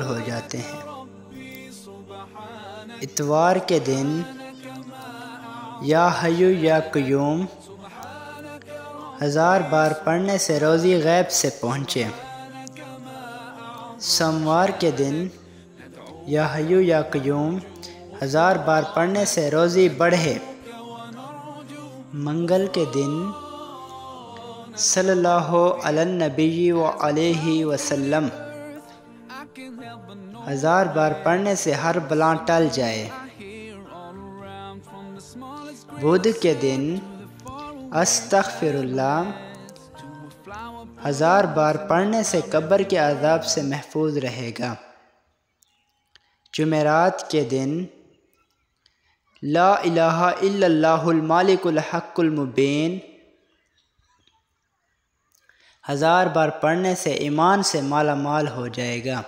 ہو جاتے ہیں۔ اتوار کے دن یا حیو یا قیوم 1000 بار پڑھنے سے روزی غیب سے پہنچے۔ سوموار کے دن یا حیو یا قیوم 1000 بار پڑھنے سے روزی بڑھے۔ منگل کے دن صلی اللہ علی النبی وعلیہ وسلم 1000 بار پڑھنے سے ہر بلا ٹل جائے۔ بدھ کے دن استغفر اللہ 1000 بار پڑھنے سے قبر کے عذاب سے محفوظ رہے گا۔ جمعرات کے دن لا الہ الا اللہ المالک الحق المبین 1000 بار پڑھنے سے ایمان سے مالا مال ہو جائے گا۔